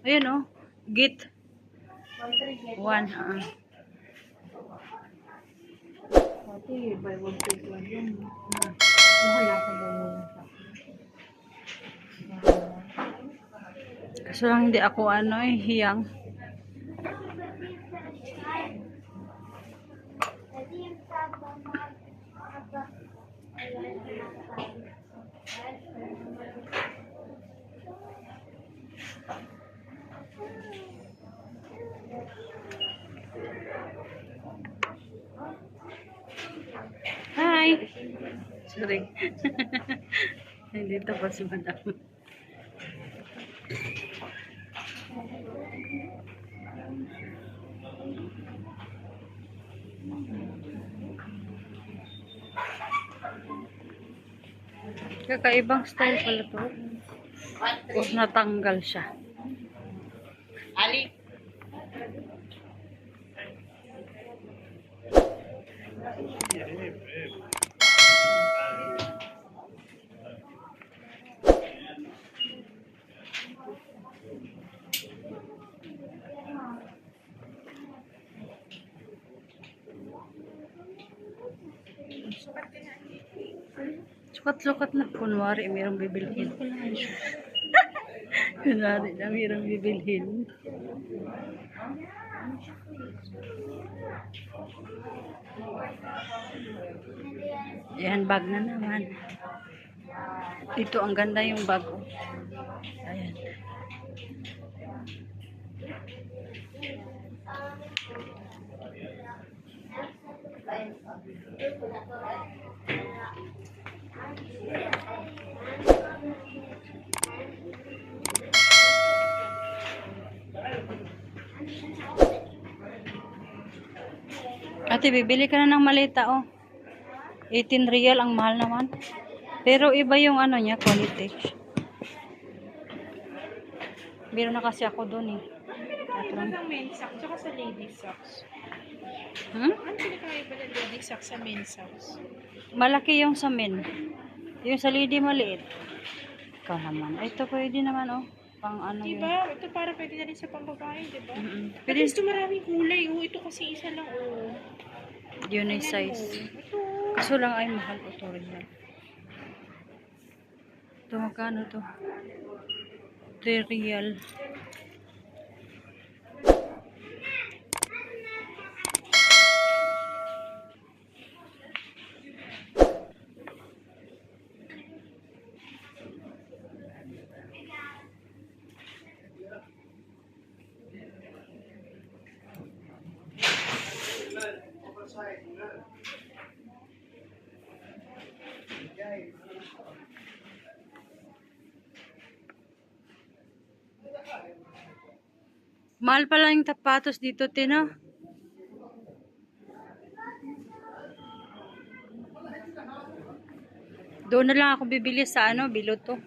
Ayun oh. Git 1. Pati, buy one take one yun. Mahal ako ba yun? Kaso lang hindi ako hiyang. Hi! Sorry. Dito pa si madam. Kakaibang style pala to. Tapos natanggal siya. Ali! Sukat-sukat na. Kunwari, mayroong bibilhin. Kunwari na mayroong bibilhin. Yan, bag na naman. Ito, ang ganda yung bag. Ayan. Ate, bibili ka na ng maleta, oh. 18 real, ang mahal naman. Pero iba yung niya, quality. Biro na kasi ako doon eh. Ano ba ang men's socks? Tsaka sa ladies socks? Hmm? Ano pinakaiba ng ladies socks sa men's socks? Malaki yung sa men. Yung sa lady maliit. Ikaw naman. Ay, ito pwede naman, oh. Pang yun. Diba? Ito para pwede na rin sa pambabae, diba? At Pwede. least ito maraming kulay. Oh, ito kasi isa lang, oh. Yun ay Tingnan size. mo. Ito. Kaso lang ay mahal ko to rin yan. Ito magkano to? 3 real. Mahal pala yung tapatos dito, Tina. Doon na lang ako bibili sa Biloto.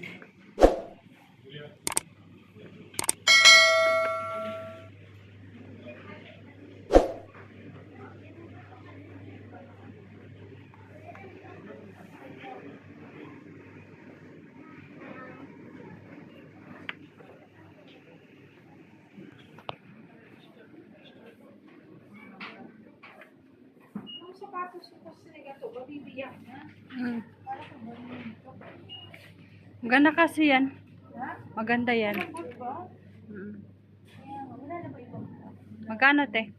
Ang sapatos ko kasi nagato, babibiyak na. Para ka ba nito? Maganda kasi yan. Ha? Maganda yan. Good ba? Mm. Kaya nga, wala na ba ibang vlog? Magkano, te?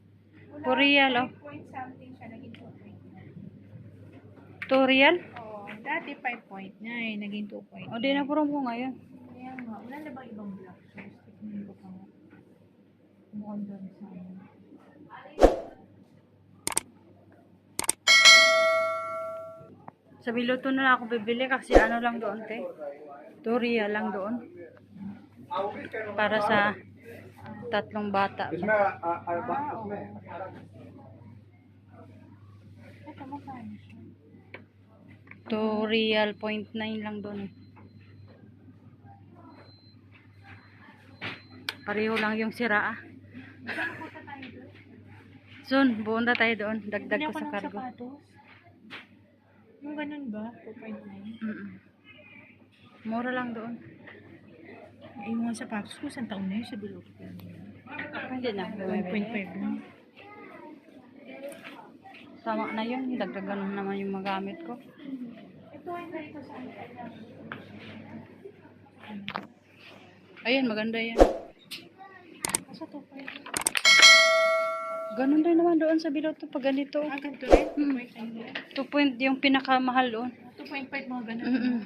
2 real, oh. 5 point something siya, naging 2 point. 2 real? Oo, dati 5.9, naging 2.9. O, di na puro mo ngayon. Kaya nga, wala na ba ibang vlog? So, stick ko pa nga. Mukhang doon sa Sa Biloto na lang ako bibili kasi lang doon, te. 2 real lang doon. Para sa 3 bata. Ito, magkano siya? 2 real, 0.9 lang doon. Pareho lang yung sira, ah. Punta tayo doon. Soon, buunta tayo doon. Dagdag Bili ko ako sa ng cargo. sapatos. Yung ganun ba? 2.9. Mura lang doon. Yung mga sapatos ko, isang taon na yun sa bilog. Hindi na. 1.5 lang. Tama na yun. Dagdagan mo naman yung magamit ko. Ito ay ganito sa Ayan, maganda yan. Kaso to pa yun. Ganun din naman doon sa below to pag ganito. Ganito rin? Mm. 2 point yung pinakamahal doon. 2.5 mga ganun. Mm-mm.